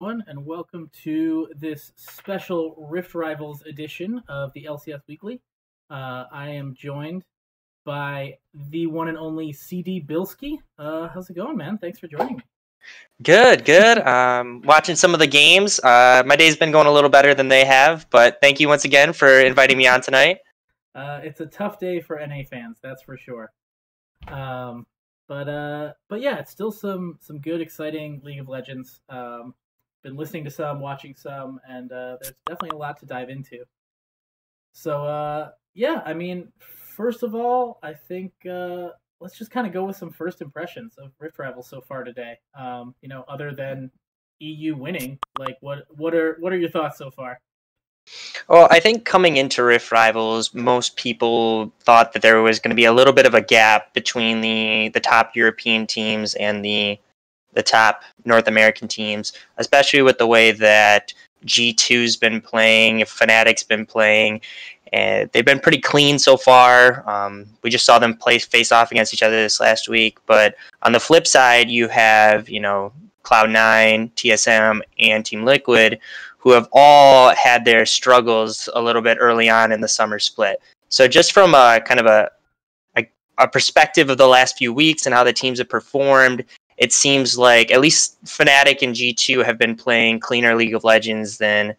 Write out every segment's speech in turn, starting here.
Everyone, and welcome to this special Rift Rivals edition of the LCS Weekly. I am joined by the one and only CD Bilski. How's it going, man? Thanks for joining me. Good. Watching some of the games. My day's been going a little better than they have, but thank you once again for inviting me on tonight. It's a tough day for NA fans, that's for sure. But yeah, it's still some good, exciting League of Legends. Been listening to some, watching some, and there's definitely a lot to dive into. So yeah, I mean, first of all, I think let's just kind of go with some first impressions of Rift Rivals so far today. Other than EU winning, like what are your thoughts so far? Well, I think coming into Rift Rivals, most people thought that there was going to be a little bit of a gap between the top European teams and the top North American teams, especially with the way that G2's been playing, Fnatic's been playing, and they've been pretty clean so far. We just saw them play face off against each other this last week, but on the flip side, you have Cloud9, TSM, and Team Liquid, who have all had their struggles a little bit early on in the summer split. So just from a kind of a perspective of the last few weeks and how the teams have performed, it seems like at least Fnatic and G2 have been playing cleaner League of Legends than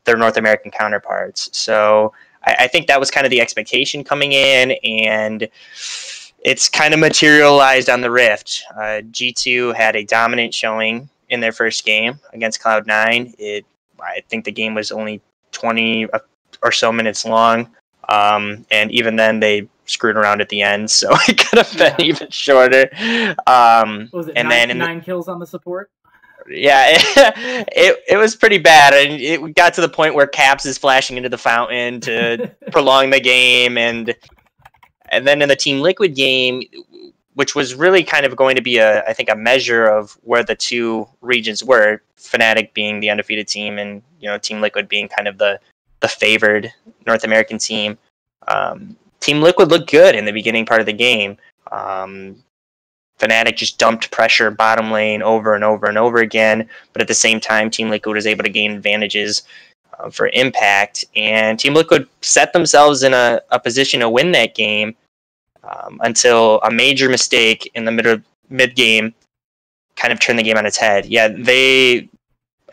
their North American counterparts. So I think that was kind of the expectation coming in, and it's kind of materialized on the Rift. G2 had a dominant showing in their first game against Cloud9. I think the game was only 20 or so minutes long, and even then they screwed around at the end, so it could have been even shorter. What was it, and nine kills on the support? Yeah, it was pretty bad, and it got to the point where Caps is flashing into the fountain to prolong the game, and then in the Team Liquid game, which was really kind of going to be I think a measure of where the two regions were, Fnatic being the undefeated team and Team Liquid being kind of the favored North American team. Team Liquid looked good in the beginning part of the game. Fnatic just dumped pressure bottom lane over and over and over again, but at the same time, Team Liquid was able to gain advantages for impact, and Team Liquid set themselves in a position to win that game until a major mistake in the mid-game kind of turned the game on its head. Yeah, they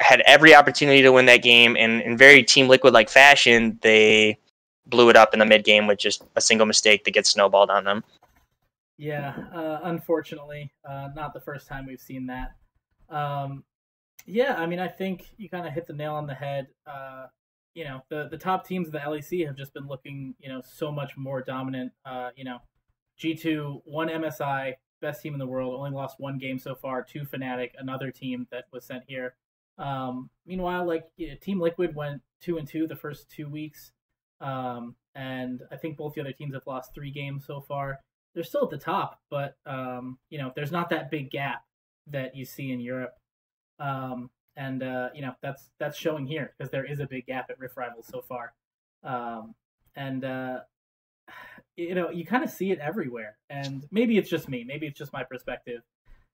had every opportunity to win that game, and in very Team Liquid-like fashion, they blew it up in the mid-game with just a single mistake that gets snowballed on them. Yeah, unfortunately, not the first time we've seen that. Yeah, I mean, I think you kind of hit the nail on the head. The top teams of the LEC have just been looking, so much more dominant. G2 won MSI, best team in the world, only lost one game so far to Fnatic, another team that was sent here. Meanwhile, Team Liquid went 2-2 the first 2 weeks, and I think both the other teams have lost 3 games so far. They're still at the top, but there's not that big gap that you see in Europe, and that's showing here because there is a big gap at Rift Rivals so far, you kind of see it everywhere. And maybe it's just me, maybe it's just my perspective.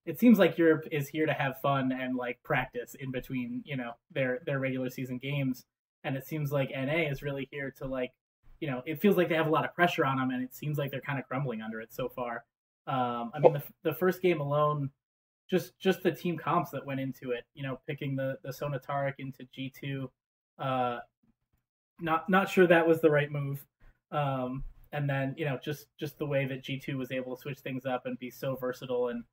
It seems like Europe is here to have fun and practice in between their regular season games, and it seems like NA is really here to it feels like they have a lot of pressure on them, and it seems like they're kind of crumbling under it so far. I mean, the first game alone, just the team comps that went into it, picking the Sonataric into G2, not sure that was the right move. And then, just the way that G2 was able to switch things up and be so versatile, and,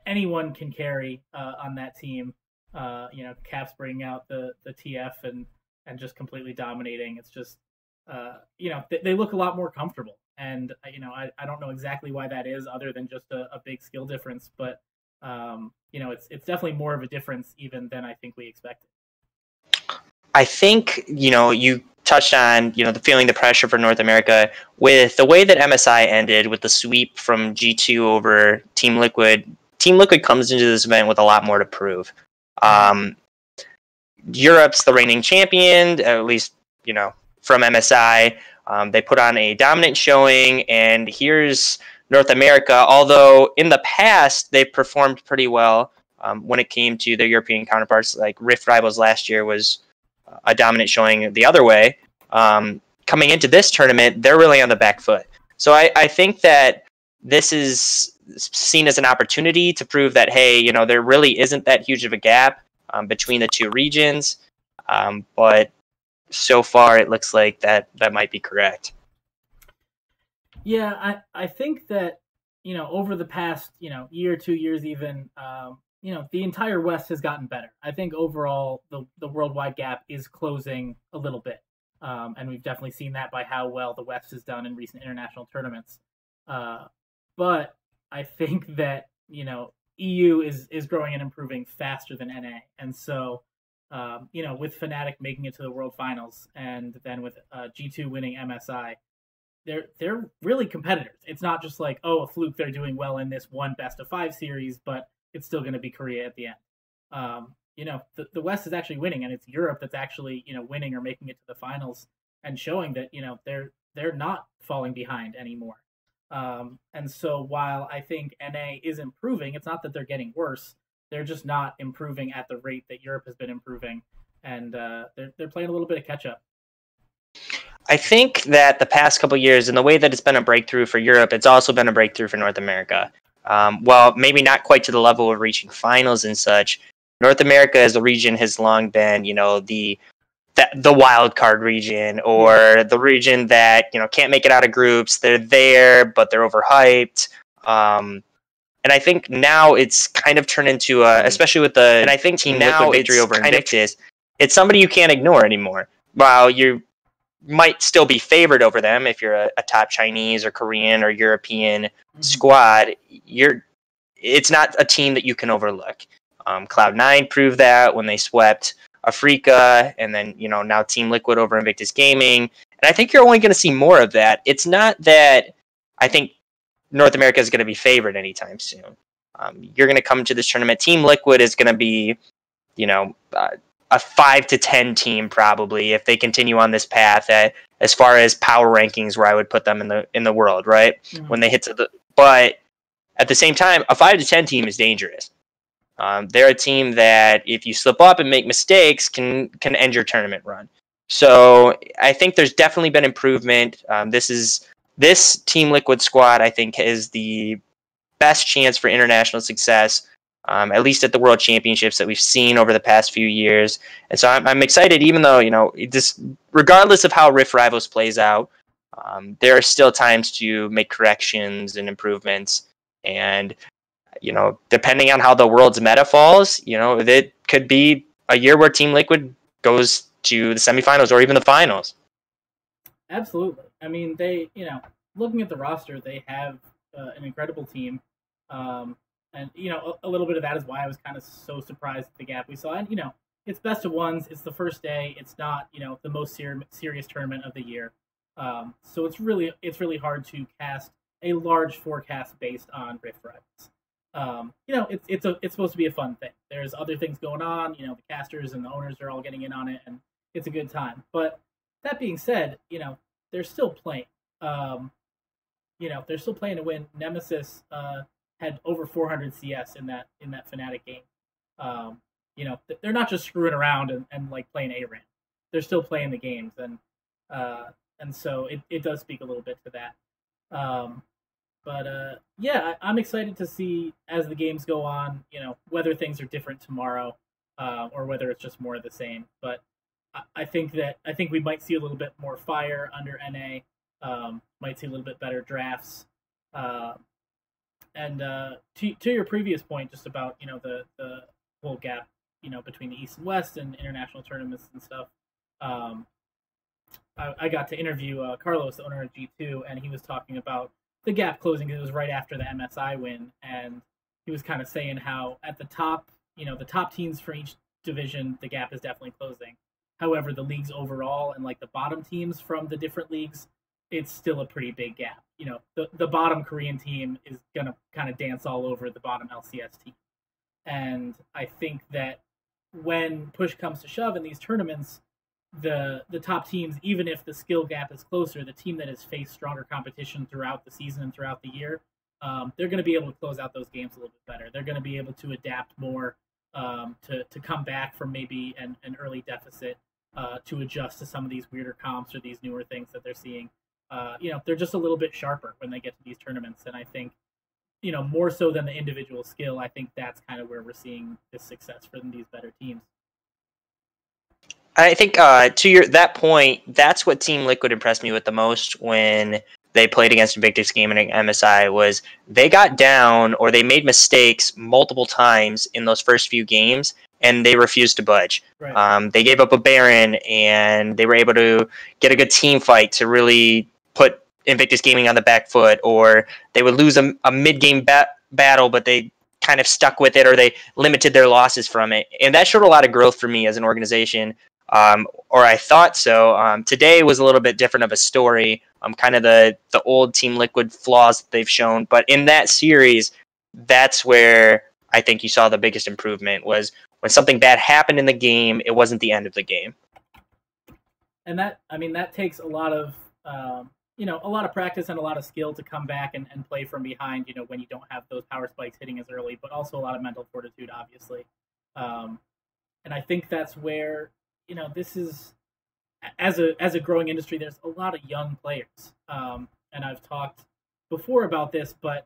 anyone can carry on that team. Caps bringing out the TF and just completely dominating. It's just, they look a lot more comfortable, and I don't know exactly why that is, other than just a big skill difference, but it's definitely more of a difference even than I think we expected. I think you touched on the feeling the pressure for North America with the way that MSI ended with the sweep from G2 over Team Liquid. Team Liquid comes into this event with a lot more to prove. Europe's the reigning champion, at least from MSI. They put on a dominant showing, and here's North America. Although in the past they performed pretty well, when it came to their European counterparts. Like Rift Rivals last year was a dominant showing the other way. Coming into this tournament, they're really on the back foot. So I think that this is seen as an opportunity to prove that, hey, you know, there really isn't that huge of a gap between the two regions. But so far, it looks like that might be correct. Yeah, I think that, you know, over the past, you know, year, 2 years even, you know, the entire West has gotten better. I think overall the worldwide gap is closing a little bit. And we've definitely seen that by how well the West has done in recent international tournaments. But I think that, you know, EU is growing and improving faster than NA. And so, you know, with Fnatic making it to the World Finals and then with G2 winning MSI, they're really competitors. It's not just like, oh, a fluke, they're doing well in this one best of 5 series, but it's still going to be Korea at the end. You know, the West is actually winning, and it's Europe that's actually, you know, winning or making it to the finals and showing that, you know, they're not falling behind anymore. And so while I think NA is improving, it's not that they're getting worse. They're just not improving at the rate that Europe has been improving, and they're playing a little bit of catch up. I think that the past couple of years, and the way that it's been a breakthrough for Europe, it's also been a breakthrough for North America. Well, maybe not quite to the level of reaching finals and such. North America as a region has long been, you know, the wild card region, or the region that, you know, can't make it out of groups. They're there, but they're overhyped. And I think now it's kind of turned into especially with the, and I think Team Liquid victory over Invictus, it's somebody you can't ignore anymore. While you might still be favored over them if you're a top Chinese or Korean or European squad, it's not a team that you can overlook. Cloud9 proved that when they swept Africa, and then, you know, now Team Liquid over Invictus Gaming. And I think you're only going to see more of that. It's not that I think North America is going to be favored anytime soon. You're going to come to this tournament. Team Liquid is going to be, you know, a 5 to 10 team probably if they continue on this path. As far as power rankings, where I would put them in the world, right? Mm-hmm. When they hit but at the same time, a 5 to 10 team is dangerous. They're a team that, if you slip up and make mistakes, can end your tournament run. So I think there's definitely been improvement. This Team Liquid squad, I think, is the best chance for international success, at least at the World Championships that we've seen over the past few years. And so I'm excited, even though, you know, this, regardless of how Rift Rivals plays out, there are still times to make corrections and improvements. And, you know, depending on how the world's meta falls, you know, it could be a year where Team Liquid goes to the semifinals or even the finals. Absolutely. I mean, they, you know, looking at the roster, they have an incredible team. And, you know, a little bit of that is why I was kind of so surprised at the gap we saw. And, you know, it's best of ones. It's the first day. It's not, you know, the most serious tournament of the year. So it's really hard to cast a large forecast based on Rift Rivals. You know, it's supposed to be a fun thing. There's other things going on. You know, the casters and the owners are all getting in on it, and it's a good time. But that being said, you know, they're still playing. You know, they're still playing to win. Nemesis had over 400 CS in that Fnatic game. You know, they're not just screwing around and like playing ARAM. They're still playing the games, and so it does speak a little bit to that. But yeah, I'm excited to see as the games go on, you know, whether things are different tomorrow, or whether it's just more of the same. But I think we might see a little bit more fire under NA. Might see a little bit better drafts. And to your previous point, just about, you know, the whole gap, you know, between the East and West and international tournaments and stuff. I got to interview Carlos, the owner of G2, and he was talking about the gap closing. It was right after the MSI win, and he was kind of saying how at the top, you know, the top teams for each division, the gap is definitely closing. However, the leagues overall and like the bottom teams from the different leagues, it's still a pretty big gap. You know, the bottom Korean team is going to kind of dance all over the bottom LCS team. And I think that when push comes to shove in these tournaments, the top teams, even if the skill gap is closer, the team that has faced stronger competition throughout the season and throughout the year they're going to be able to close out those games a little bit better. They're going to be able to adapt more to come back from maybe an early deficit, to adjust to some of these weirder comps or these newer things that they're seeing. They're just a little bit sharper when they get to these tournaments. And I think, more so than the individual skill, I think that's kind of where we're seeing this success from these better teams. I think to that point, that's what Team Liquid impressed me with the most when they played against Invictus Gaming and MSI, was they got down or they made mistakes multiple times in those first few games, and they refused to budge. Right. They gave up a Baron, and they were able to get a good team fight to really put Invictus Gaming on the back foot, or they would lose a mid-game battle, but they kind of stuck with it, or they limited their losses from it. And that showed a lot of growth for me as an organization. Or I thought so. Today was a little bit different of a story. Kind of the old Team Liquid flaws that they've shown. But in that series, that's where I think you saw the biggest improvement, was when something bad happened in the game, it wasn't the end of the game. And that takes a lot of, a lot of practice and a lot of skill to come back and play from behind, when you don't have those power spikes hitting as early, but also a lot of mental fortitude, obviously. And I think that's where, this is, as a growing industry, there's a lot of young players. And I've talked before about this, but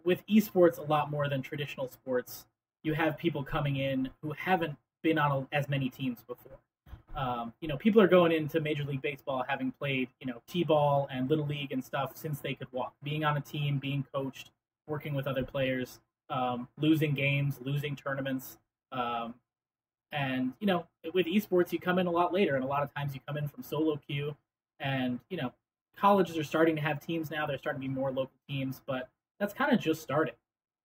with esports, a lot more than traditional sports, you have people coming in who haven't been on as many teams before. People are going into Major League Baseball having played, T-ball and Little League and stuff since they could walk. Being on a team, being coached, working with other players, losing games, losing tournaments. And, with esports, you come in a lot later, and a lot of times you come in from solo queue. And, colleges are starting to have teams now. They're starting to be more local teams, but that's kind of just starting.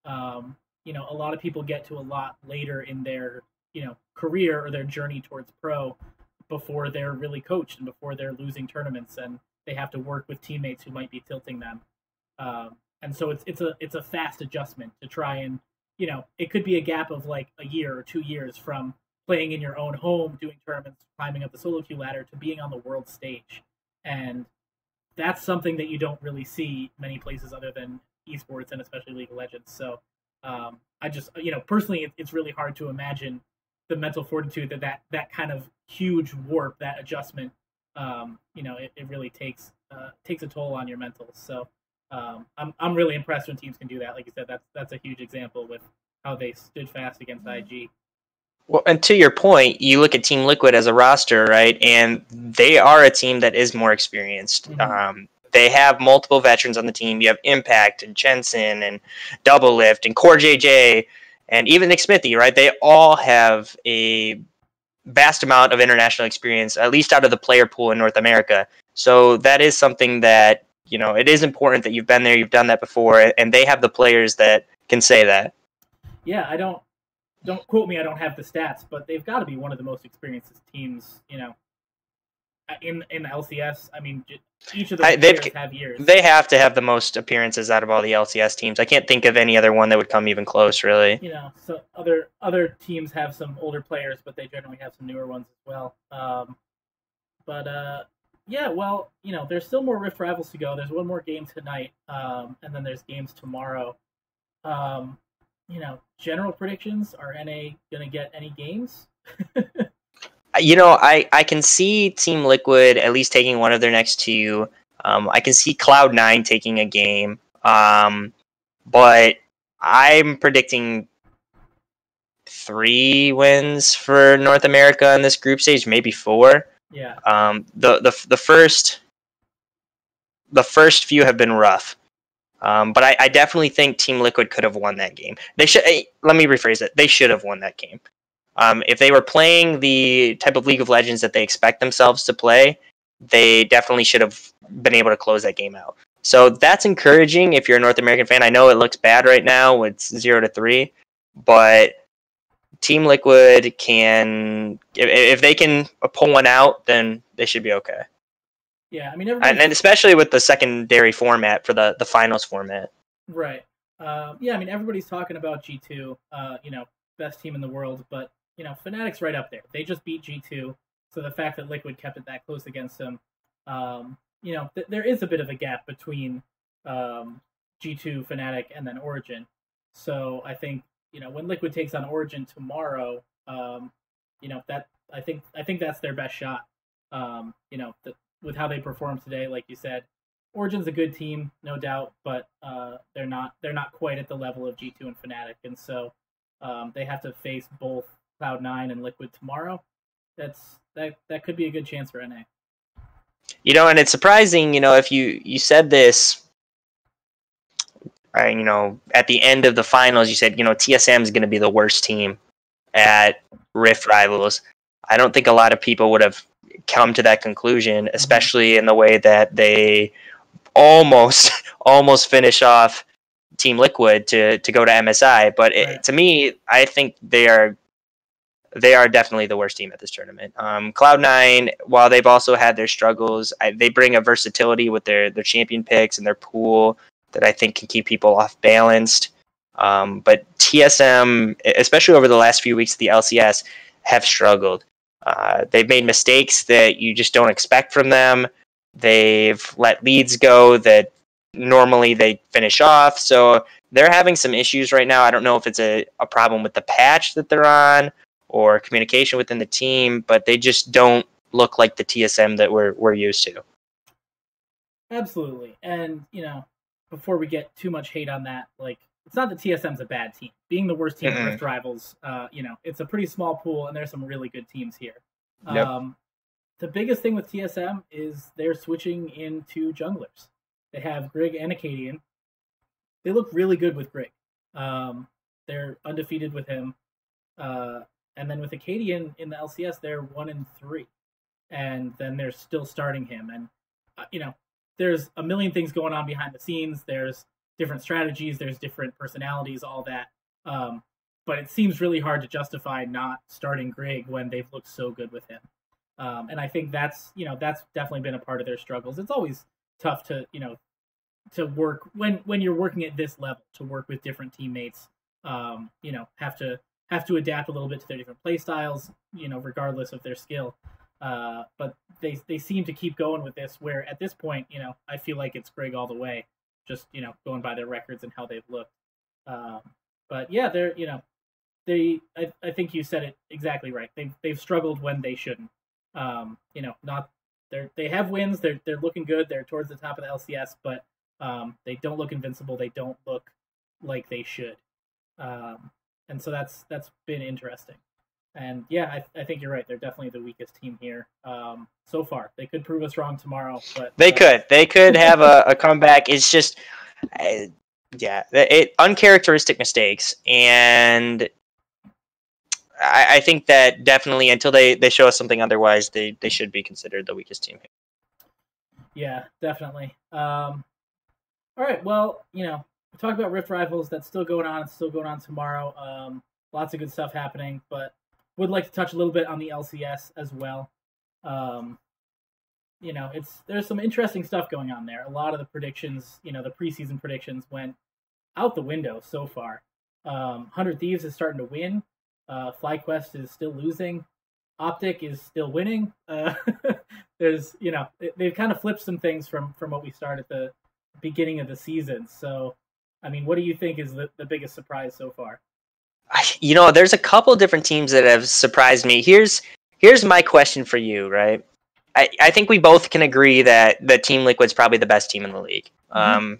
A lot of people get to a lot later in their, career or their journey towards pro before they're really coached and before they're losing tournaments, and they have to work with teammates who might be tilting them. And so it's a fast adjustment to try and, it could be a gap of like a year or 2 years from playing in your own home, doing tournaments, climbing up the solo queue ladder, to being on the world stage. And that's something that you don't really see many places other than esports, and especially League of Legends. So I just, personally, it's really hard to imagine the mental fortitude that kind of huge warp, that adjustment, it really takes a toll on your mentals. So I'm really impressed when teams can do that. Like you said, that's a huge example with how they stood fast against IG. Well, and to your point, you look at Team Liquid as a roster, right? And they are a team that is more experienced. Mm-hmm. They have multiple veterans on the team. You have Impact and Jensen and Double Lift and Core JJ and even Nick Smithy, right? They all have a vast amount of international experience, at least out of the player pool in North America. So that is something that, it is important that you've been there, you've done that before, and they have the players that can say that. Yeah, I don't quote me, I don't have the stats, but they've got to be one of the most experienced teams, in LCS. I mean, each of those players have years. They have to have the most appearances out of all the LCS teams. I can't think of any other one that would come even close, really. So other teams have some older players, but they generally have some newer ones as well. Yeah, well, there's still more Rift Rivals to go. There's one more game tonight, and then there's games tomorrow. General predictions, are NA going to get any games? I can see Team Liquid at least taking one of their next two. I can see Cloud9 taking a game. But I'm predicting 3 wins for North America in this group stage, maybe 4. Yeah. The first few have been rough. But I definitely think Team Liquid could have won that game. They should. Let me rephrase it. They should have won that game. If they were playing the type of League of Legends that they expect themselves to play, they definitely should have been able to close that game out. So that's encouraging if you're a North American fan. I know it looks bad right now. It's 0-3, but Team Liquid can, if they can pull one out, then they should be okay. Yeah, I mean, and especially with the secondary format for the finals format. Right. Yeah, I mean, everybody's talking about G2, best team in the world, but Fnatic's right up there. They just beat G2, so the fact that Liquid kept it that close against them, there is a bit of a gap between G2, Fnatic, and then Origin. So I think when Liquid takes on Origin tomorrow, that I think that's their best shot. With how they performed today, like you said, Origin's a good team, no doubt, but they're not quite at the level of G2 and Fnatic, and so they have to face both Cloud9 and Liquid tomorrow. That could be a good chance for NA. And it's surprising, if you said this, right, at the end of the finals, you said, TSM is going to be the worst team at Rift Rivals. I don't think a lot of people would have come to that conclusion, especially in the way that they almost finish off Team Liquid to go to MSI. But to me, I think they are definitely the worst team at this tournament. Cloud9, while they've also had their struggles, they bring a versatility with their champion picks and their pool that I think can keep people off balanced. But TSM, especially over the last few weeks of the LCS, have struggled. They've made mistakes that you just don't expect from them. They've let leads go that normally they finish off. So they're having some issues right now. I don't know if it's a problem with the patch that they're on or communication within the team, but they just don't look like the TSM that we're used to. Absolutely. And, before we get too much hate on that, it's not that TSM's a bad team. Being the worst team in Rift Rivals, it's a pretty small pool, and there's some really good teams here. Yep. The biggest thing with TSM is they're switching into junglers. They have Grig and Acadian. They look really good with Grig. They're undefeated with him. And then with Acadian in the LCS, they're 1-3. And then they're still starting him. And, there's a million things going on behind the scenes. There's different strategies. There's different personalities, all that. But it seems really hard to justify not starting Grig when they've looked so good with him. And I think that's definitely been a part of their struggles. It's always tough to work when you're working at this level, to work with different teammates, have to adapt a little bit to their different play styles, regardless of their skill. But they seem to keep going with this, where at this point, I feel like it's Grig all the way, just, going by their records and how they've looked. But yeah, I think you said it exactly right. They've struggled when they shouldn't. They have wins. They're looking good. They're towards the top of the LCS, but they don't look invincible. They don't look like they should. And so that's been interesting. And yeah, I think you're right. They're definitely the weakest team here so far. They could prove us wrong tomorrow, but they could have a comeback. It's just, uncharacteristic mistakes, and I think that definitely until they show us something otherwise, they should be considered the weakest team here. Yeah, definitely. All right, well, we talked about Rift Rivals. That's still going on. It's still going on tomorrow. Lots of good stuff happening, but would like to touch a little bit on the LCS as well. There's some interesting stuff going on there. A lot of the predictions, the preseason predictions went out the window so far. 100 Thieves is starting to win. FlyQuest is still losing. Optic is still winning. There's, they've kind of flipped some things from what we started at the beginning of the season. So, I mean, what do you think is the biggest surprise so far? There's a couple different teams that have surprised me. Here's my question for you, right? I think we both can agree that Team Liquid's probably the best team in the league. Mm-hmm.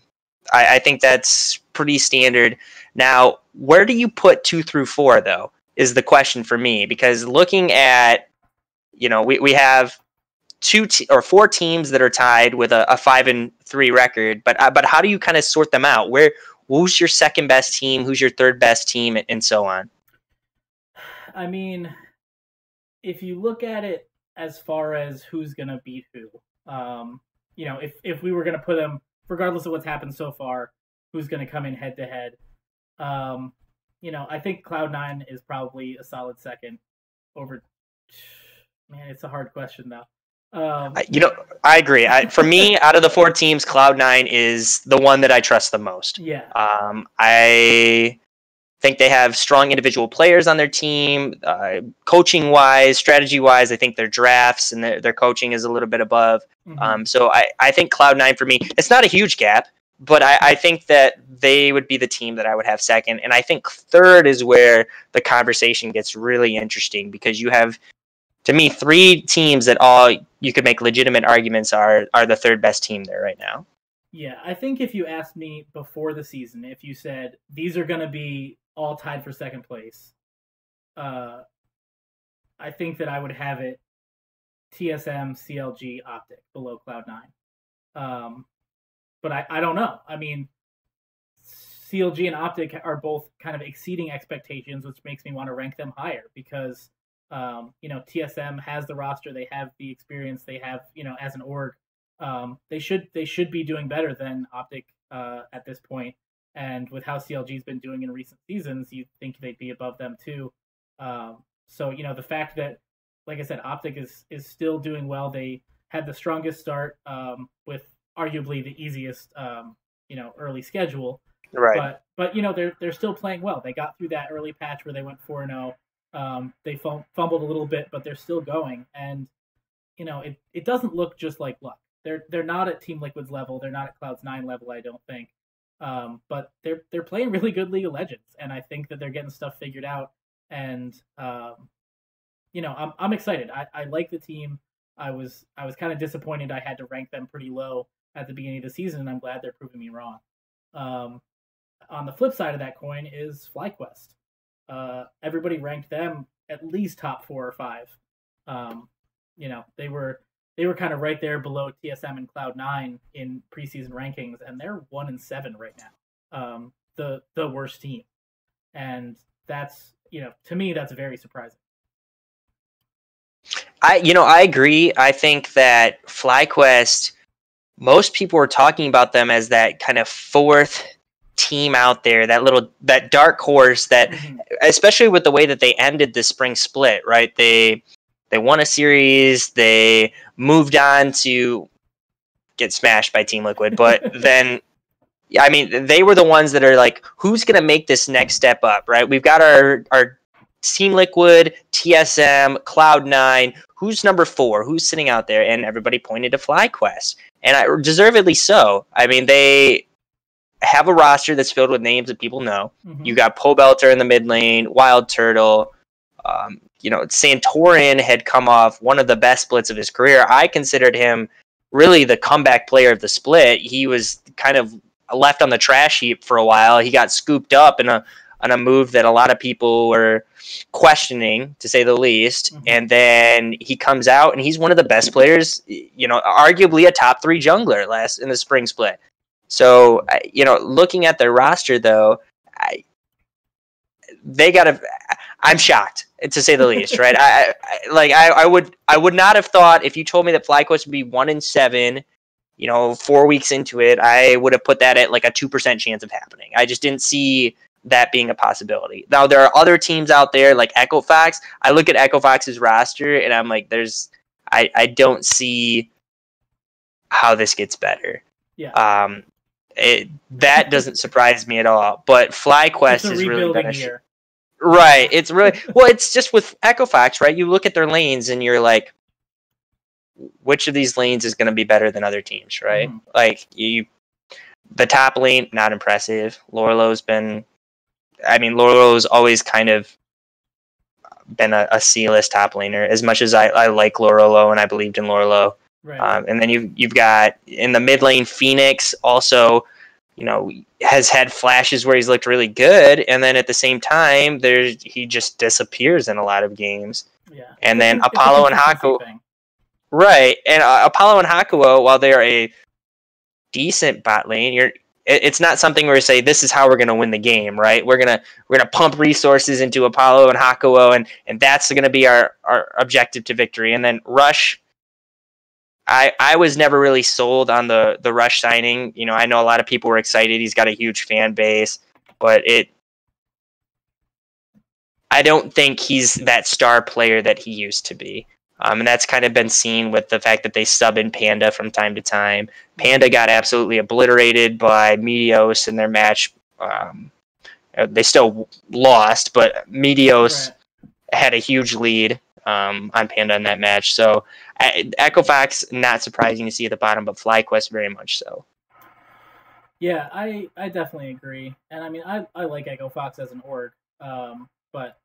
I think that's pretty standard. Now, where do you put 2 through 4, though, is the question for me. Because looking at, we have 4 teams that are tied with a 5-3 record, but how do you kind of sort them out? Who's your second best team? Who's your third best team, and so on? I mean, if you look at it as far as who's going to beat who, if we were going to put them, regardless of what's happened so far, who's going to come in head to head, I think Cloud9 is probably a solid second over. Man, it's a hard question though. I agree. For me, out of the 4 teams, Cloud9 is the one that I trust the most. Yeah. I think they have strong individual players on their team, coaching-wise, strategy-wise. I think their drafts and their coaching is a little bit above. Mm-hmm. So I think Cloud9 for me, it's not a huge gap, but I think that they would be the team that I would have second. And I think third is where the conversation gets really interesting, because you have, to me, three teams that all you could make legitimate arguments are the third best team there right now. Yeah, I think if you asked me before the season, if you said these are going to be all tied for second place, I think that I would have it TSM, CLG, Optic below Cloud9. But I don't know. I mean, CLG and Optic are both kind of exceeding expectations, which makes me want to rank them higher because, TSM has the roster, they have the experience, they have, as an org, they should be doing better than Optic at this point. And with how CLG's been doing in recent seasons, you'd think they'd be above them too. So the fact that, like I said, Optic is still doing well. They had the strongest start with arguably the easiest early schedule. Right. But they're still playing well. They got through that early patch where they went 4-0. They fumbled a little bit, but they're still going. And it doesn't look just like luck. They're not at Team Liquid's level. They're not at Cloud9 level, I don't think. But they're playing really good League of Legends, and I think that they're getting stuff figured out. And I'm excited. I like the team. I was kind of disappointed I had to rank them pretty low at the beginning of the season, and I'm glad they're proving me wrong. On the flip side of that coin is FlyQuest. Everybody ranked them at least top 4 or 5. They were kind of right there below TSM and Cloud9 in preseason rankings, and they're 1-7 right now. The worst team, and that's to me that's very surprising. I agree. I think that FlyQuest, most people were talking about them as that kind of fourth team out there, that dark horse that, especially with the way that they ended the spring split, right? They won a series, they moved on to get smashed by Team Liquid, but then, I mean, they were the ones that are like, who's going to make this next step up, right? We've got our Team Liquid, TSM, Cloud9. Who's number 4? Who's sitting out there? And everybody pointed to FlyQuest, and deservedly so. I mean, they have a roster that's filled with names that people know. Mm-hmm. You got Pobelter in the mid lane, Wild Turtle. Santorin had come off one of the best splits of his career. I considered him really the comeback player of the split. He was kind of left on the trash heap for a while. He got scooped up in a move that a lot of people were questioning, to say the least. Mm-hmm. And then he comes out and he's one of the best players, arguably a top 3 jungler in the spring split. So, looking at their roster though, I'm shocked, to say the least, right? I would not have thought, if you told me that FlyQuest would be 1-7, 4 weeks into it, I would have put that at like a 2% chance of happening. I just didn't see that being a possibility. Now, there are other teams out there like Echo Fox. I look at Echo Fox's roster and I'm like, I don't see how this gets better. Yeah. That doesn't surprise me at all. But FlyQuest is really been right. It's really it's just with Echo Fox, right? You look at their lanes and you're like, which of these lanes is going to be better than other teams, right? Mm. Like the top lane, not impressive. Lorlo's always kind of been a C-list top laner, as much as I like Lorlo and I believed in Lorlo. Right. And then you've got in the mid lane, Phoenix also, has had flashes where he's looked really good, and then at the same time, he just disappears in a lot of games. Yeah. And then Apollo and Hakuo, right? And Apollo and Hakuo, while they're a decent bot lane, it's not something where you say this is how we're going to win the game, right? We're gonna pump resources into Apollo and Hakuo, and that's going to be our objective to victory. And then Rush. I was never really sold on the Rush signing. I know a lot of people were excited. He's got a huge fan base, but I don't think he's that star player that he used to be. And that's kind of been seen with the fact that they sub in Panda from time to time. Panda got absolutely obliterated by Meteos in their match. They still lost, but Meteos had a huge lead on Panda in that match. So Echo Fox, not surprising to see at the bottom, but FlyQuest very much so. Yeah, I definitely agree. And I mean, I like Echo Fox as an org, but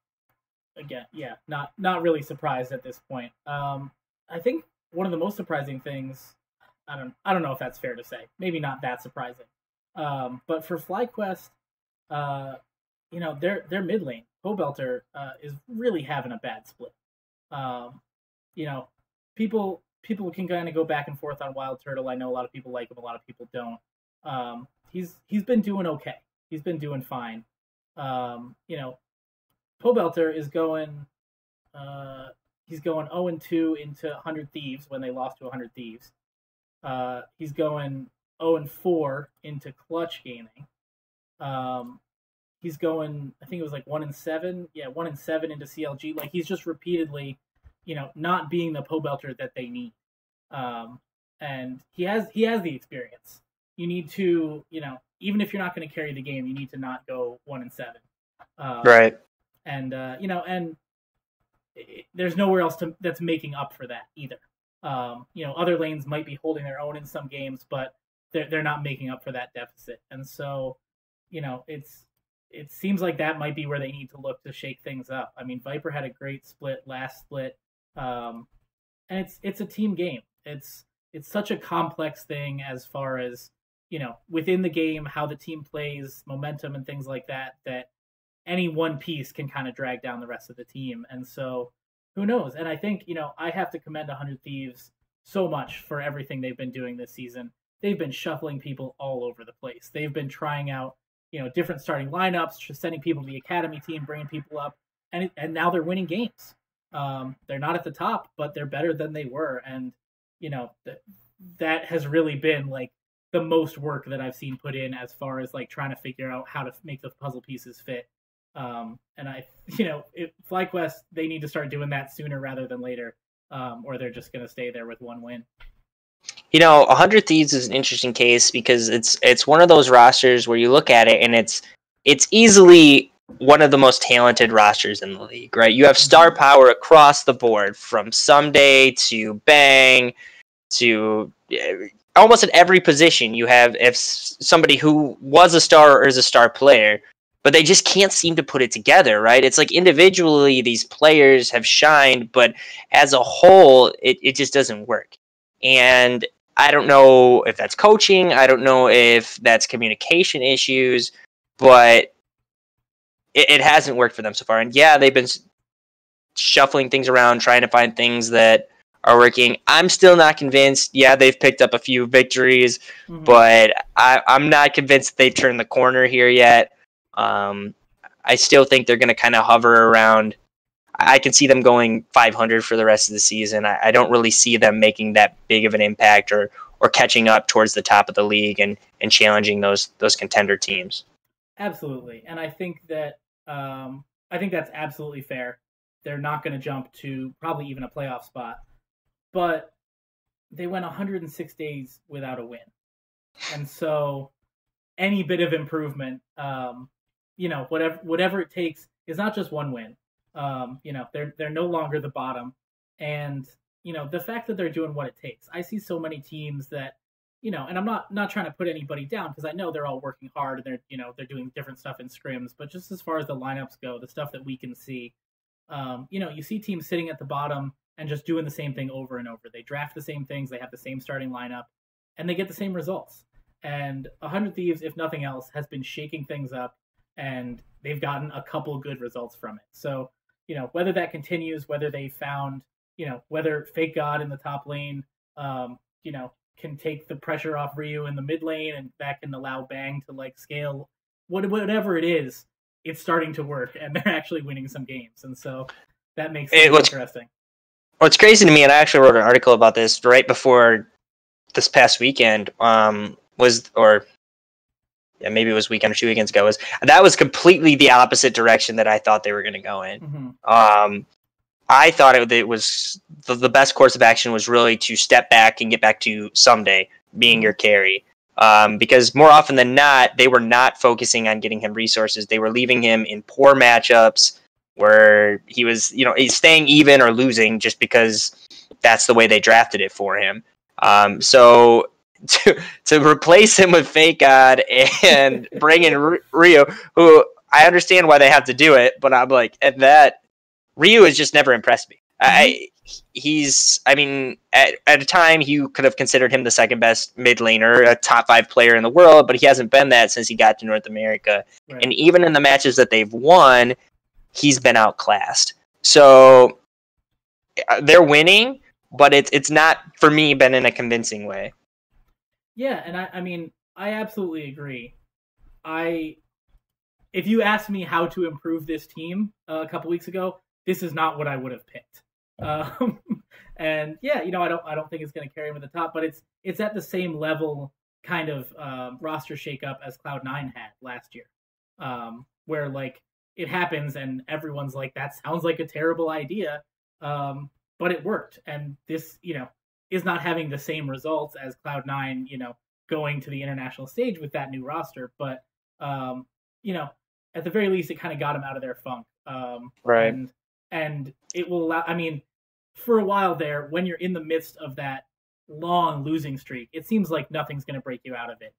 again, yeah, not really surprised at this point. I think one of the most surprising things, I don't know if that's fair to say. Maybe not that surprising. But for FlyQuest, uh, their mid lane, Pobelter, is really having a bad split. Um, you know, people can kind of go back and forth on Wild Turtle. I know a lot of people like him, a lot of people don't. He's been doing okay. He's been doing fine. You know, Pobelter is going he's going 0-2 into 100 Thieves when they lost to 100 Thieves. He's going 0-4 into Clutch Gaming. He's going, I think it was like 1-7. Yeah, 1-7 into CLG. Like he's just repeatedly, not being the Pobelter that they need. And he has the experience. You need to, even if you're not going to carry the game, you need to not go 1-7. Right. And and there's nowhere else that's making up for that either. Other lanes might be holding their own in some games, but they're not making up for that deficit. And so, it seems like that might be where they need to look to shake things up. I mean, Viper had a great last split, and it's a team game. It's such a complex thing as far as within the game, how the team plays, momentum, and things like that. That any one piece can kind of drag down the rest of the team. And so who knows? And I think, I have to commend 100 Thieves so much for everything they've been doing this season. They've been shuffling people all over the place. They've been trying out, different starting lineups, just sending people to the academy team, bringing people up, and now they're winning games. They're not at the top, but they're better than they were. And, that has really been like the most work that I've seen put in as far as like trying to figure out how to make the puzzle pieces fit. And FlyQuest, they need to start doing that sooner rather than later, or they're just going to stay there with one win. 100 Thieves is an interesting case because it's one of those rosters where you look at it and it's easily one of the most talented rosters in the league, right? You have star power across the board, from Someday to Bang to almost at every position. You have somebody who was a star or is a star player, but they just can't seem to put it together, right? It's like individually these players have shined, but as a whole, it just doesn't work. And I don't know if that's coaching. I don't know if that's communication issues, but it hasn't worked for them so far. And yeah, they've been shuffling things around, trying to find things that are working. I'm still not convinced. Yeah, they've picked up a few victories, but I'm not convinced they've turned the corner here yet. I still think they're going to kind of hover around. I can see them going 500 for the rest of the season. I don't really see them making that big of an impact or catching up towards the top of the league and challenging those contender teams. Absolutely. And I think that that's absolutely fair. They're not going to jump to probably even a playoff spot, but they went 106 days without a win. And so any bit of improvement, whatever it takes, is not just one win. They're no longer the bottom, and the fact that they're doing what it takes. I see so many teams that, and I'm not trying to put anybody down because I know they're all working hard and they're doing different stuff in scrims, but just as far as the lineups go, the stuff that we can see, you see teams sitting at the bottom and just doing the same thing over and over. They draft the same things, they have the same starting lineup, and they get the same results. And 100 Thieves, if nothing else, has been shaking things up, and they've gotten a couple good results from it. So, whether that continues, whether they found, whether Fake God in the top lane, can take the pressure off Ryu in the mid lane, and that can allow Bang to like scale, whatever it is, it's starting to work, and they're actually winning some games. And so that makes it interesting. What's crazy to me, and I actually wrote an article about this right before this past weekend, maybe it was weekend or 2 weekends ago, that was completely the opposite direction that I thought they were going to go in. I thought it was the best course of action was really to step back and get back to Someday being your carry. Because more often than not, they were not focusing on getting him resources. They were leaving him in poor matchups where he was, he's staying even or losing just because that's the way they drafted it for him. So to replace him with Fake God and bring in Ryu, who I understand why they have to do it, but I'm like, at that, Ryu has just never impressed me. I mean, at a time, you could have considered him the second best mid laner, a top 5 player in the world, but he hasn't been that since he got to North America. Right. And even in the matches that they've won, he's been outclassed. So they're winning, but it's not, for me, been in a convincing way. Yeah, and I mean, I absolutely agree. If you asked me how to improve this team a couple weeks ago, this is not what I would have picked. And yeah, I don't think it's going to carry him at the top, but it's at the same level kind of roster shakeup as Cloud9 had last year, where like it happens and everyone's like, that sounds like a terrible idea, but it worked. And this, is not having the same results as Cloud9, going to the international stage with that new roster, but at the very least, it kind of got them out of their funk. Right. And it will allow, I mean, for a while there, when you're in the midst of that long losing streak, it seems like nothing's going to break you out of it.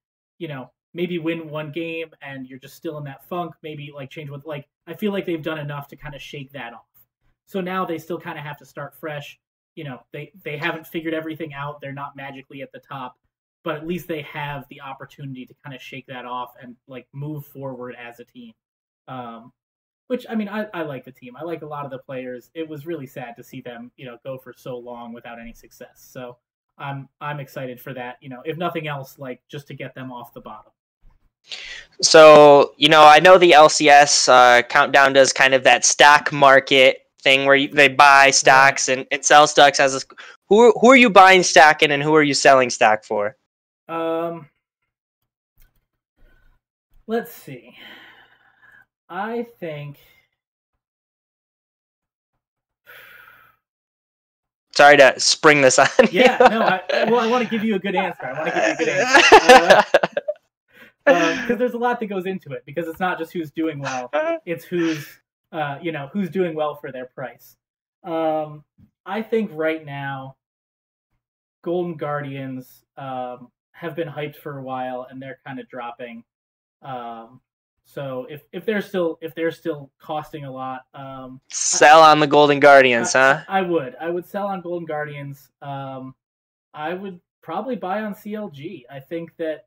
Maybe win one game and you're just still in that funk, maybe like change what, like, I feel like they've done enough to kind of shake that off. So now they still kind of have to start fresh. They haven't figured everything out. They're not magically at the top, but at least they have the opportunity to kind of shake that off and like move forward as a team. Which, I mean, I like the team. I like a lot of the players. It was really sad to see them, go for so long without any success. So I'm excited for that, if nothing else, like just to get them off the bottom. So, I know the LCS Countdown does kind of that stock market thing where they buy stocks and sell stocks as a, who are you buying stock in and who are you selling stock for? Let's see. I think. Sorry to spring this on you. Yeah, no. I want to give you a good answer. Because there's a lot that goes into it. Because it's not just who's doing well; it's who's doing well for their price. I think right now, Golden Guardians have been hyped for a while, and they're kind of dropping. So if they're still costing a lot, sell on the Golden Guardians, huh? I would sell on Golden Guardians. I would probably buy on CLG. I think that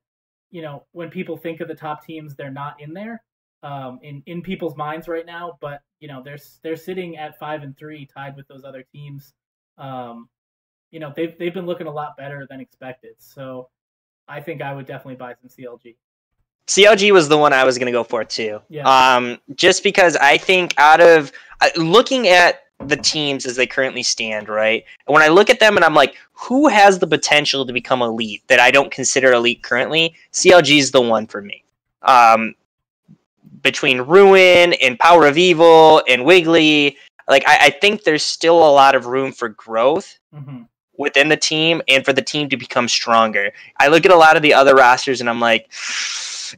when people think of the top teams, they're not in there in people's minds right now. But they're sitting at 5-3, tied with those other teams. They've been looking a lot better than expected. So I think I would definitely buy some CLG. CLG was the one I was going to go for too. Yeah. Just because I think out of looking at the teams as they currently stand, right? And when I look at them and I'm like, who has the potential to become elite that I don't consider elite currently? CLG is the one for me. Between Ruin and Power of Evil and Wiggly, like I think there's still a lot of room for growth. Mm-hmm. Within the team and for the team to become stronger. I look at a lot of the other rosters and I'm like,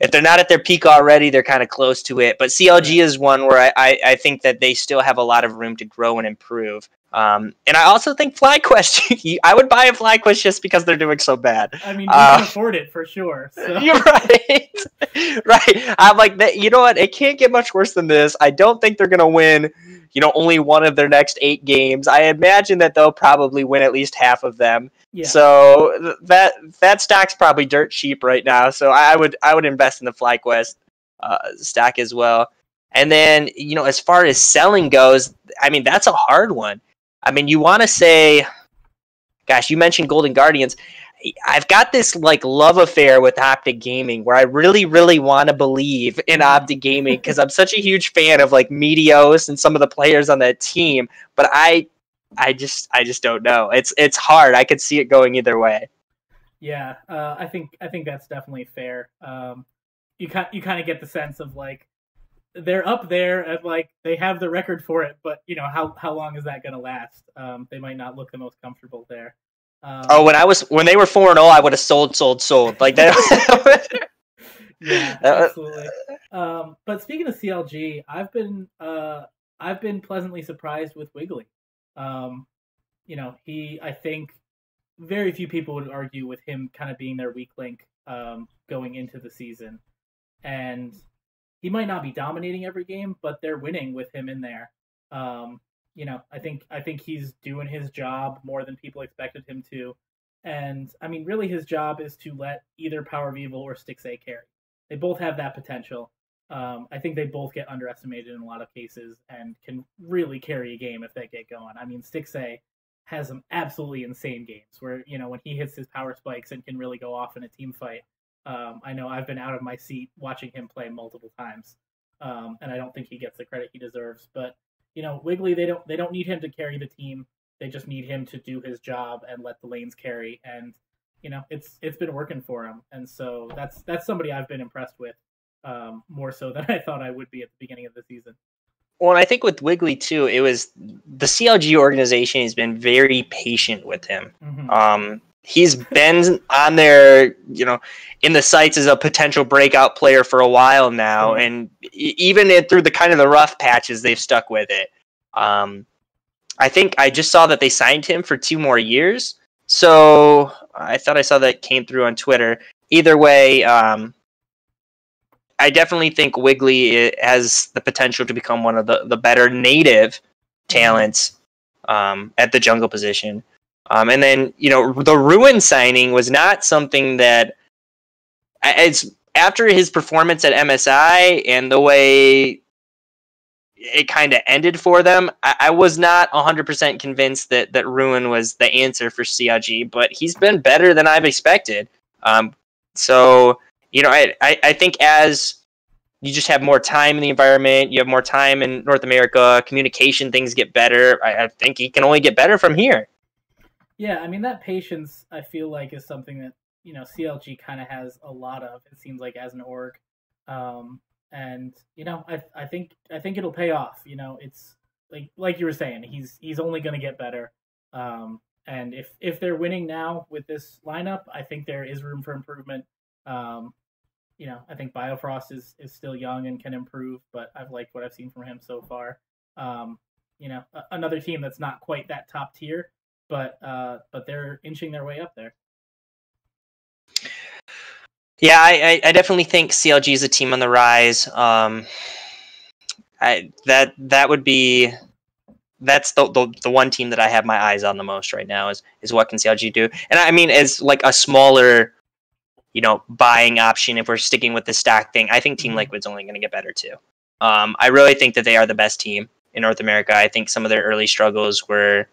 if they're not at their peak already, they're kind of close to it. But CLG is one where I think that they still have a lot of room to grow and improve. And I also think FlyQuest, I would buy a FlyQuest just because they're doing so bad. I mean, you can afford it for sure. So. You're right. Right. I'm like, you know what? It can't get much worse than this. I don't think they're going to win, only one of their next 8 games. I imagine that they'll probably win at least half of them. Yeah. So that stock's probably dirt cheap right now. So I would invest in the FlyQuest stock as well. And then, as far as selling goes, I mean, that's a hard one. I mean, you want to say, gosh, you mentioned Golden Guardians. I've got this like love affair with Optic Gaming where I really, really want to believe in Optic Gaming because I'm such a huge fan of like Meteos and some of the players on that team. But I just don't know. It's hard. I could see it going either way. Yeah, I think that's definitely fair. You kind of get the sense of like they're up there and like they have the record for it, but how long is that going to last? They might not look the most comfortable there. When they were 4-0, I would have sold like that. Yeah, absolutely. But speaking of CLG, I've been pleasantly surprised with Wiggly. I think very few people would argue with him kind of being their weak link going into the season. And he might not be dominating every game, but they're winning with him in there. I think he's doing his job more than people expected him to. And I mean, really, his job is to let either Power of Evil or Stixay carry. They both have that potential. I think they both get underestimated in a lot of cases and can really carry a game if they get going. I mean, Stixay has some absolutely insane games where, when he hits his power spikes and can really go off in a team fight. I know I've been out of my seat watching him play multiple times, and I don't think he gets the credit he deserves. But Wiggly, they don't need him to carry the team. They just need him to do his job and let the lanes carry. And it's been working for him. And so that's somebody I've been impressed with more so than I thought I would be at the beginning of the season. Well, and I think with Wiggly too, it was the CLG organization has been very patient with him. Mm-hmm. He's been on there, in the sights as a potential breakout player for a while now, mm-hmm. and even through the kind of the rough patches, they've stuck with it. I think I just saw that they signed him for 2 more years, so I thought I saw that came through on Twitter. Either way, I definitely think Wiggly has the potential to become one of the better native talents at the jungle position. And then, the Ruin signing was not something that, it's after his performance at MSI and the way it kind of ended for them, I was not 100% convinced that Ruin was the answer for CLG, but he's been better than I've expected. So, I think as you just have more time in the environment, you have more time in North America, communication, things get better. I think he can only get better from here. Yeah, I mean, that patience, I feel like, is something that, CLG kind of has a lot of, it seems like, as an org. And, I think it'll pay off. It's like you were saying, he's only going to get better. And if they're winning now with this lineup, I think there is room for improvement. I think Biofrost is still young and can improve, but I've liked what I've seen from him so far. Another team that's not quite that top tier, but they're inching their way up there. Yeah, I definitely think CLG is a team on the rise. That's the one team that I have my eyes on the most right now is what can CLG do. And I mean, as like a smaller, buying option, if we're sticking with the stack thing, I think Team Liquid's only going to get better too. I really think that they are the best team in North America. I think some of their early struggles were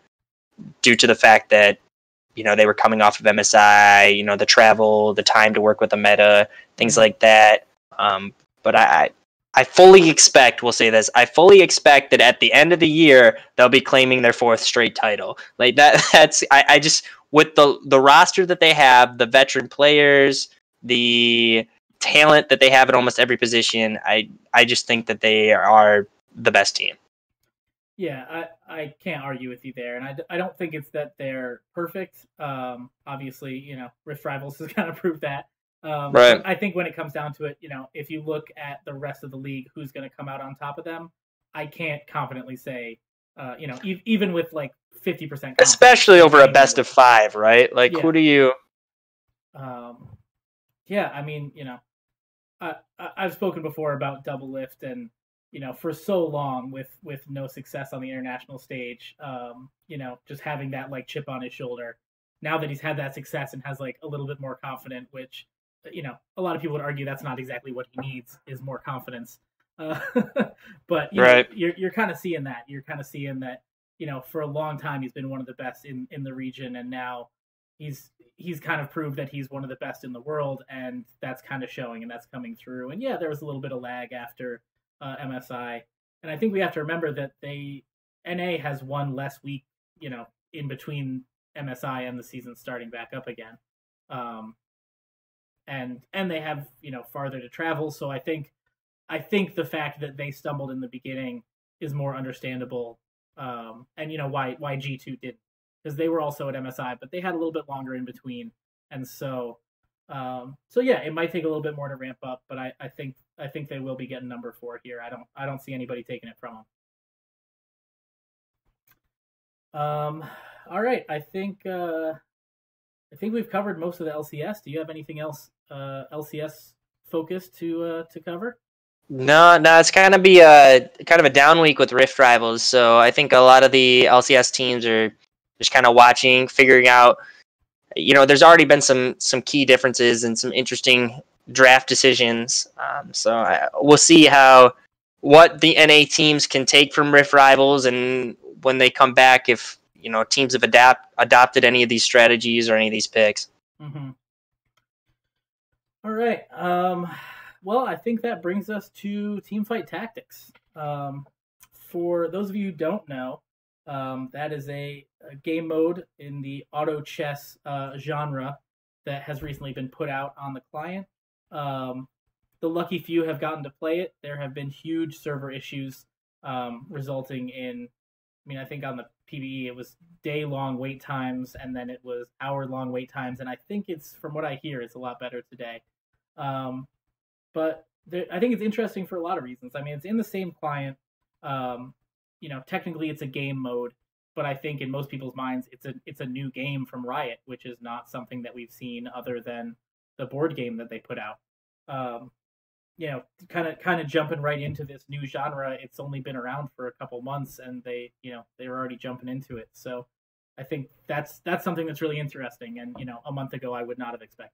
due to the fact that, they were coming off of MSI, the travel, the time to work with the meta, things like that. But I fully expect, we'll say this, I fully expect that at the end of the year, they'll be claiming their 4th straight title. Like I just, with the roster that they have, the veteran players, the talent that they have at almost every position, I just think that they are the best team. Yeah, I can't argue with you there, and I don't think it's that they're perfect. Obviously, Rift Rivals has kind of proved that. Right. I think when it comes down to it, if you look at the rest of the league, who's going to come out on top of them, I can't confidently say, even with like 50%. Especially over a best of 5, right? Like, yeah. Who do you? Yeah, I mean, I've spoken before about Double Lift and, for so long with no success on the international stage, just having that like chip on his shoulder. Now that he's had that success and has like a little bit more confidence, which, a lot of people would argue that's not exactly what he needs is more confidence. But right. You're kind of seeing that. You're kind of seeing that, for a long time he's been one of the best in the region, and now he's kind of proved that he's one of the best in the world, and that's kind of showing and that's coming through. And yeah, there was a little bit of lag after MSI, and I think we have to remember that NA has one less week, in between MSI and the season starting back up again, and they have farther to travel. So I think the fact that they stumbled in the beginning is more understandable, and why G2 didn't, because they were also at MSI, but they had a little bit longer in between, and so yeah, it might take a little bit more to ramp up, but I think they will be getting number 4 here. I don't see anybody taking it from them. All right, I think I think we've covered most of the LCS. Do you have anything else LCS focused to cover? No, it's kind of be a down week with Rift Rivals. So I think a lot of the LCS teams are just kind of watching, figuring out. There's already been some key differences and some interesting draft decisions. We'll see what the NA teams can take from Rift Rivals, and when they come back, if teams have adopted any of these strategies or any of these picks. Mm-hmm. All right. Well, I think that brings us to Teamfight Tactics. For those of you who don't know, that is a game mode in the auto chess genre that has recently been put out on the client. The lucky few have gotten to play it. There have been huge server issues resulting in, I think on the PvE it was day-long wait times, and then it was hour-long wait times, and I think from what I hear, it's a lot better today. But I think it's interesting for a lot of reasons. It's in the same client. Technically it's a game mode, but I think in most people's minds it's a new game from Riot, which is not something that we've seen other than the board game that they put out. Kind of jumping right into this new genre. It's only been around for a couple months, and they were already jumping into it. So I think that's something that's really interesting. And a month ago I would not have expected.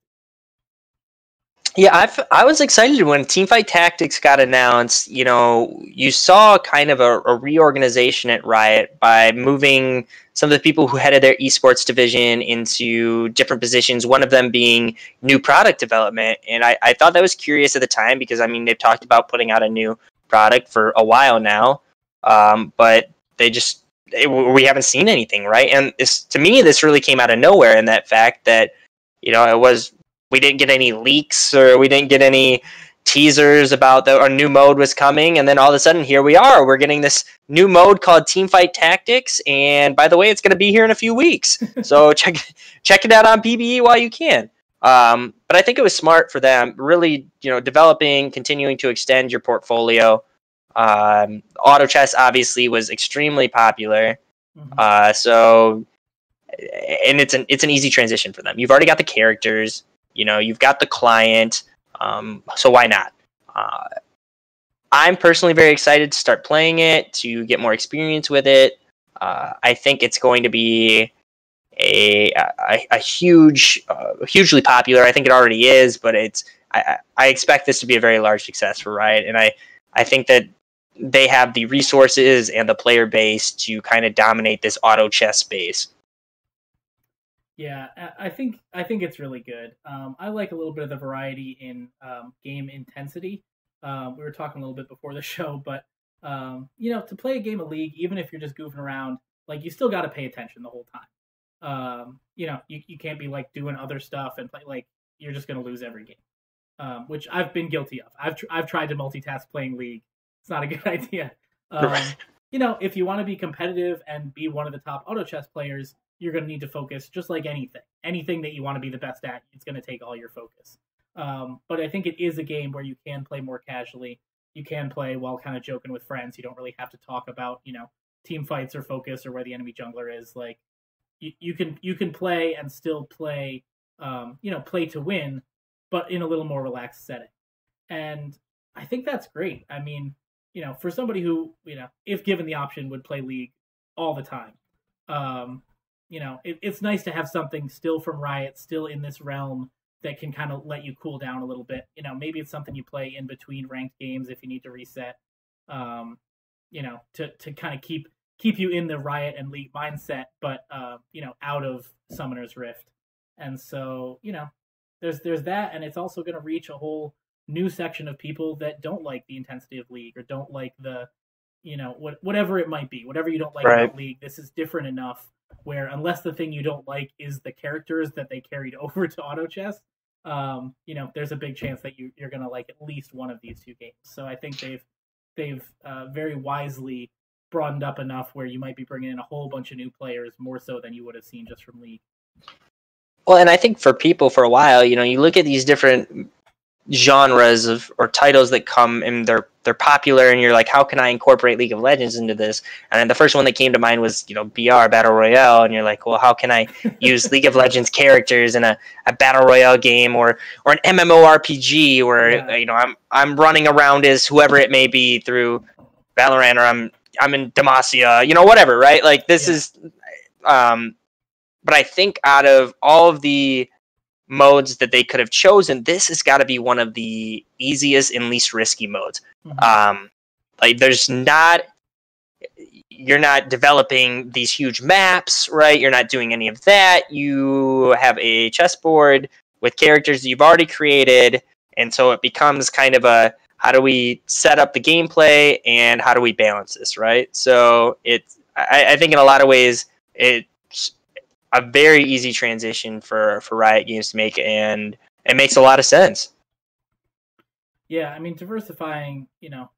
Yeah, I was excited when Teamfight Tactics got announced. You saw kind of a reorganization at Riot by moving some of the people who headed their esports division into different positions, one of them being new product development. And I thought that was curious at the time because, they've talked about putting out a new product for a while now, but we haven't seen anything, right? And to me, this really came out of nowhere in that fact that, we didn't get any leaks or we didn't get any teasers about our new mode was coming. And then all of a sudden, here we are. We're getting this new mode called Teamfight Tactics. And by the way, it's going to be here in a few weeks. So check it out on PBE while you can. But I think it was smart for them, really, developing, continuing to extend your portfolio. Auto chess obviously was extremely popular. Mm-hmm. And it's an easy transition for them. You've already got the characters. You've got the client, so why not? I'm personally very excited to start playing it, to get more experience with it. I think it's going to be a hugely popular. I think it already is, but I expect this to be a very large success for Riot, and I think that they have the resources and the player base to kind of dominate this auto chess space. Yeah, I think it's really good. I like a little bit of the variety in game intensity. We were talking a little bit before the show, but to play a game of League, even if you're just goofing around, you still got to pay attention the whole time. You can't be doing other stuff and play you're just going to lose every game, which I've been guilty of. I've tried to multitask playing League. It's not a good idea. If you want to be competitive and be one of the top auto chess players, you're going to need to focus just like anything. Anything that you want to be the best at, it's going to take all your focus. But I think it is a game where you can play more casually. You can play while kind of joking with friends. You don't really have to talk about, team fights or focus or where the enemy jungler is. You can play and still play, play to win, but in a little more relaxed setting. And I think that's great. For somebody who, if given the option, would play League all the time. It's nice to have something still from Riot, still in this realm that can kind of let you cool down a little bit. Maybe it's something you play in between ranked games if you need to reset. To kind of keep you in the Riot and League mindset, but out of Summoner's Rift. And so there's that, and it's also going to reach a whole new section of people that don't like the intensity of League or don't like the whatever it might be, whatever you don't like about League. This is different enough where unless the thing you don't like is the characters that they carried over to auto chess, there's a big chance that you're going to like at least one of these two games. So I think they've very wisely broadened up enough where you might be bringing in a whole bunch of new players, more so than you would have seen just from League. Well, and I think for people for a while, you look at these different genres or titles that come and they're they're popular, and you're like, how can I incorporate League of Legends into this? And then the first one that came to mind was, BR, Battle Royale, and you're like, well, how can I use League of Legends characters in a Battle Royale game or an MMORPG where I'm running around as whoever it may be through Valorant, or I'm in Demacia, whatever, right? Like this is but I think out of all of the modes that they could have chosen, this has got to be one of the easiest and least risky modes. Like you're not developing these huge maps, right? You're not doing any of that. You have a chessboard with characters that you've already created, and so it becomes kind of a, how do we set up the gameplay and how do we balance this, right? So I think in a lot of ways it's a very easy transition for Riot Games to make, and it makes a lot of sense. Yeah, I mean, diversifying,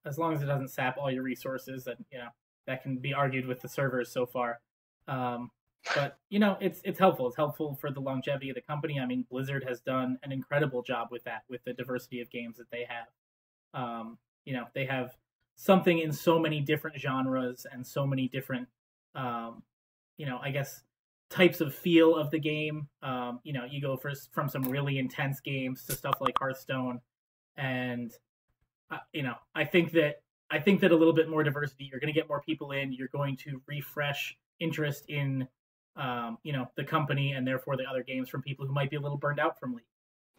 as long as it doesn't sap all your resources, and that can be argued with the servers so far. But it's helpful. It's helpful for the longevity of the company. I mean, Blizzard has done an incredible job with that, with the diversity of games that they have. They have something in so many different genres and so many different, I guess, types of feel of the game. You go from some really intense games to stuff like Hearthstone, and I think that a little bit more diversity, you're going to get more people in. You're going to refresh interest in the company, and therefore the other games, from people who might be a little burned out from League.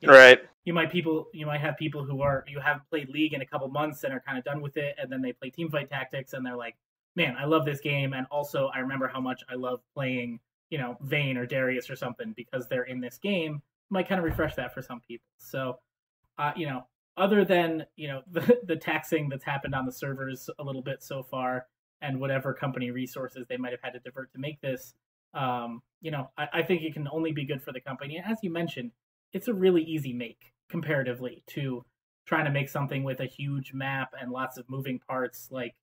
Right. You might have people who haven't played League in a couple months and are kind of done with it, and then they play Teamfight Tactics and they're like, man, I love this game, and also I remember how much I love playing Vayne or Darius or something because they're in this game. Might kind of refresh that for some people. So other than the taxing that's happened on the servers a little bit so far, and whatever company resources they might have had to divert to make this, I think it can only be good for the company. And as you mentioned, it's a really easy make comparatively to trying to make something with a huge map and lots of moving parts. Like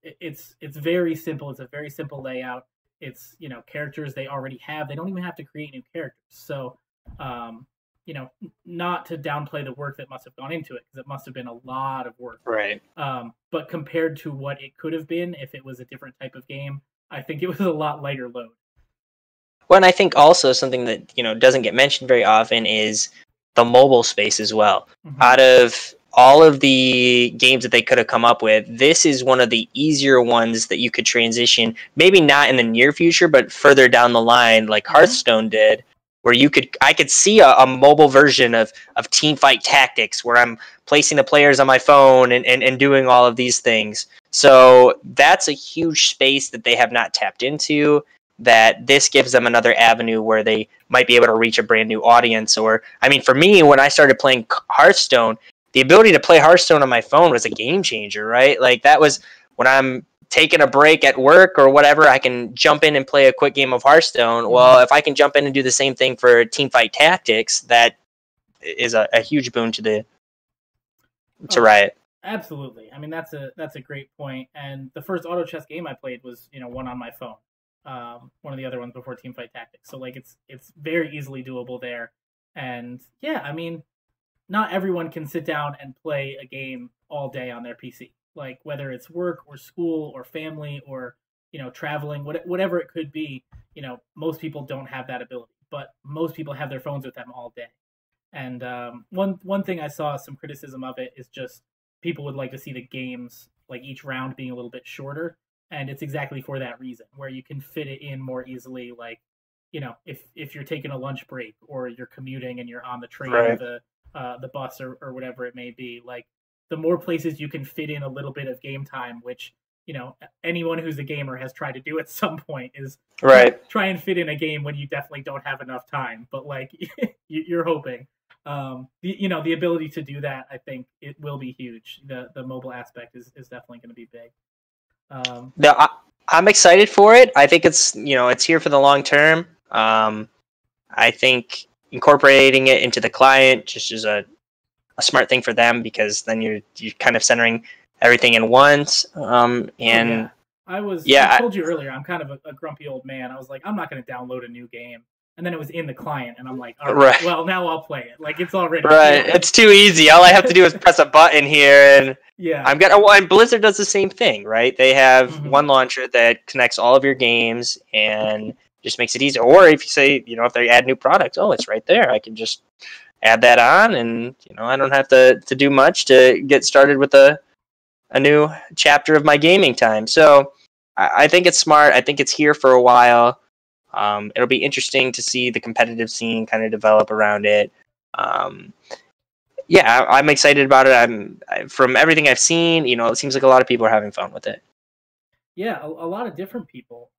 it's very simple. It's a very simple layout. It's characters they already have. They don't even have to create new characters. So not to downplay the work that must have gone into it, because it must have been a lot of work. Right. But compared to what it could have been if it was a different type of game, I think it was a lot lighter load. Well, and I think also something that doesn't get mentioned very often is the mobile space as well. Mm-hmm. Out of all of the games that they could have come up with, this is one of the easier ones that you could transition, maybe not in the near future, but further down the line, like Hearthstone did, where I could see a mobile version of Teamfight Tactics where I'm placing the players on my phone and doing all of these things. So that's a huge space that they have not tapped into, that this gives them another avenue where they might be able to reach a brand new audience. Or, I mean, for me, when I started playing Hearthstone, the ability to play Hearthstone on my phone was a game changer, right? Like that was when I'm taking a break at work or whatever, I can jump in and play a quick game of Hearthstone. Well, if I can jump in and do the same thing for Teamfight Tactics, that is a huge boon to Riot. Absolutely. I mean, that's a great point. And the first auto chess game I played was one on my phone. One of the other ones before Teamfight Tactics. So like it's very easily doable there. And yeah, I mean, not everyone can sit down and play a game all day on their PC. Like whether it's work or school or family or traveling, whatever it could be, most people don't have that ability. But most people have their phones with them all day. And one thing I saw some criticism of it is just people would like to see the games, like each round being a little bit shorter. And it's exactly for that reason, where you can fit it in more easily. Like, if you're taking a lunch break or you're commuting and you're on the train right. or the bus or whatever it may be, like the more places you can fit in a little bit of game time, which, anyone who's a gamer has tried to do at some point, is right. try and fit in a game when you definitely don't have enough time. But like you're hoping, the ability to do that, I think it will be huge. The mobile aspect is definitely going to be big. I'm excited for it. I think it's it's here for the long term. I think incorporating it into the client just is a smart thing for them, because then you're kind of centering everything in once. I told you earlier, I'm kind of a grumpy old man. I was like, I'm not going to download a new game. And then it was in the client, and I'm like, all right, well, now I'll play it. Like, it's already... Right, it's too easy. All I have to do is press a button here, and Yeah. and Blizzard does the same thing, right? They have Mhm. one launcher that connects all of your games and just makes it easy. Or if you say, if they add new products, oh, it's right there. I can just add that on, and I don't have to do much to get started with a new chapter of my gaming time. So I think it's smart. I think it's here for a while. It'll be interesting to see the competitive scene kind of develop around it. Yeah, I'm excited about it. From everything I've seen, it seems like a lot of people are having fun with it. Yeah, a lot of different people.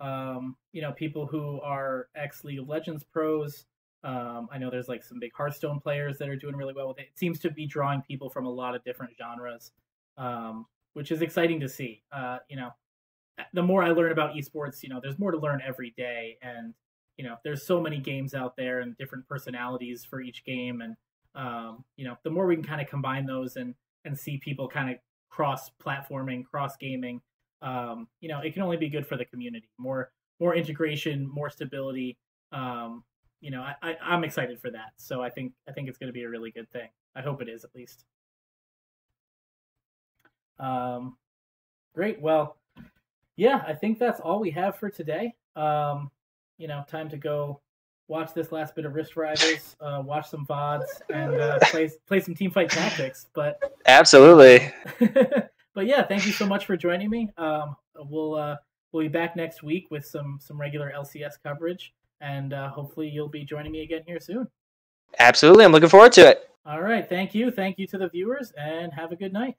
People who are ex League of Legends pros. I know there's like some big Hearthstone players that are doing really well with it. It seems to be drawing people from a lot of different genres, which is exciting to see. The more I learn about esports, there's more to learn every day, and there's so many games out there and different personalities for each game, and the more we can kind of combine those and see people kind of cross platforming, cross gaming, it can only be good for the community. More integration, more stability. I'm excited for that. So I think it's going to be a really good thing. I hope it is, at least. Great. Well, yeah, I think that's all we have for today. Time to go watch this last bit of Rift Rivals, watch some VODs, and play some Teamfight Tactics. But absolutely. But yeah, thank you so much for joining me. We'll be back next week with some regular LCS coverage, and hopefully you'll be joining me again here soon. Absolutely, I'm looking forward to it. All right, thank you to the viewers, and have a good night.